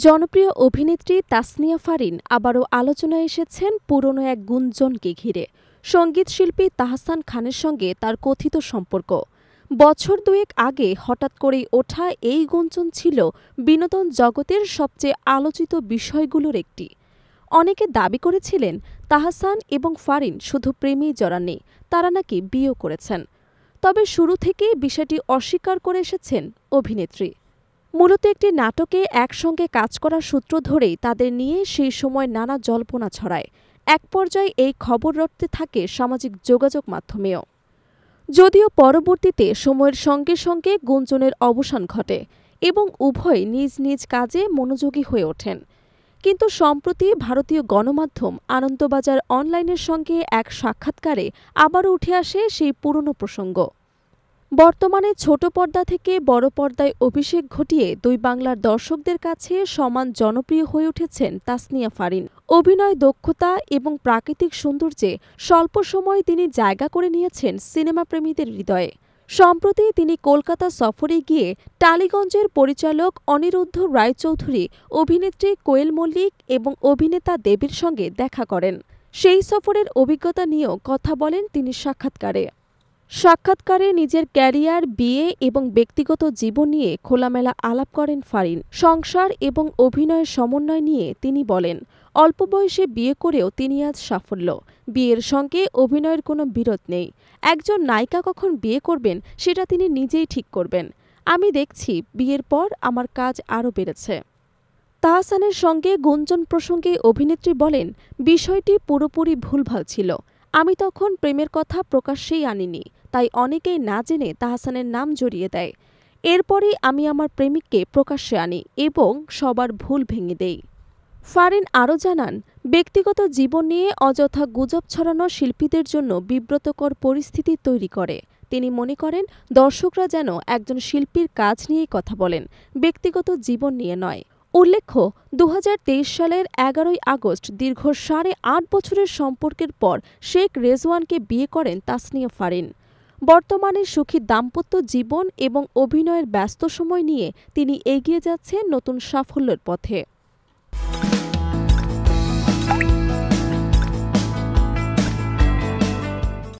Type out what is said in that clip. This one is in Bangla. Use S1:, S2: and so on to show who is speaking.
S1: জনপ্রিয় অভিনেত্রী তাসনিয়া ফারিন আবারও আলোচনায় এসেছেন পুরনো এক গুঞ্জনকে ঘিরে। সঙ্গীতশিল্পী তাহসান খানের সঙ্গে তার কথিত সম্পর্ক। বছর দুয়েক আগে হঠাৎ করেই ওঠা এই গুঞ্জন ছিল বিনোদন জগতের সবচেয়ে আলোচিত বিষয়গুলোর একটি। অনেকে দাবি করেছিলেন তাহসান এবং ফারিন শুধু প্রেমেই জড়াননি, তারা নাকি বিয়েও করেছেন। তবে শুরু থেকেই বিষয়টি অস্বীকার করে এসেছেন অভিনেত্রী। মূলত একটি নাটকে একসঙ্গে কাজ করার সূত্র ধরেই তাদের নিয়ে সেই সময় নানা জল্পনা ছড়ায়। এক পর্যায়ে এই খবর রটতে থাকে সামাজিক যোগাযোগ মাধ্যমেও। যদিও পরবর্তীতে সময়ের সঙ্গে সঙ্গে গুঞ্জনের অবসান ঘটে এবং উভয় নিজ নিজ কাজে মনোযোগী হয়ে ওঠেন। কিন্তু সম্প্রতি ভারতীয় গণমাধ্যম আনন্দবাজার অনলাইনের সঙ্গে এক সাক্ষাৎকারে আবারও উঠে আসে সেই পুরনো প্রসঙ্গ। বর্তমানে ছোট পর্দা থেকে বড় পর্দায় অভিষেক ঘটিয়ে দুই বাংলার দর্শকদের কাছে সমান জনপ্রিয় হয়ে উঠেছেন তাসনিয়া ফারিন। অভিনয় দক্ষতা এবং প্রাকৃতিক সৌন্দর্যে স্বল্প সময়ে তিনি জায়গা করে নিয়েছেন সিনেমাপ্রেমীদের হৃদয়ে। সম্প্রতি তিনি কলকাতা সফরে গিয়ে টালিগঞ্জের পরিচালক অনিরুদ্ধ রায়চৌধুরী, অভিনেত্রী কোয়েল মল্লিক এবং অভিনেতা দেবের সঙ্গে দেখা করেন। সেই সফরের অভিজ্ঞতা নিয়েও কথা বলেন তিনি সাক্ষাৎকারে নিজের ক্যারিয়ার, বিয়ে এবং ব্যক্তিগত জীবন নিয়ে খোলামেলা আলাপ করেন ফারিন। সংসার এবং অভিনয়ের সমন্বয় নিয়ে তিনি বলেন, অল্প বয়সে বিয়ে করেও তিনি আজ সাফল্য। বিয়ের সঙ্গে অভিনয়ের কোনো বিরোধ নেই। একজন নায়িকা কখন বিয়ে করবেন সেটা তিনি নিজেই ঠিক করবেন। আমি দেখছি বিয়ের পর আমার কাজ আরও বেড়েছে। তাহসানের সঙ্গে গুঞ্জন প্রসঙ্গে অভিনেত্রী বলেন, বিষয়টি পুরোপুরি ভুলভাল ছিল। আমি তখন প্রেমের কথা প্রকাশ্যেই আনিনি, তাই অনেকেই না জেনে তাহসানের নাম জড়িয়ে দেয়। এরপরই আমি আমার প্রেমিককে প্রকাশ্যে আনি এবং সবার ভুল ভেঙে দেই। ফারিন আরও জানান, ব্যক্তিগত জীবন নিয়ে অযথা গুজব ছড়ানো শিল্পীদের জন্য বিব্রতকর পরিস্থিতি তৈরি করে। তিনি মনে করেন দর্শকরা যেন একজন শিল্পীর কাজ নিয়েই কথা বলেন, ব্যক্তিগত জীবন নিয়ে নয়। উল্লেখ্য, ২০২৩ সালের ১১ই আগস্ট দীর্ঘ ৮.৫ বছরের সম্পর্কের পর শেখ রেজওয়ানকে বিয়ে করেন তাসনিয়া ফারিন। বর্তমানে সুখী দাম্পত্য জীবন এবং অভিনয়ের ব্যস্ত সময় নিয়ে তিনি এগিয়ে যাচ্ছেন নতুন সাফল্যের পথে।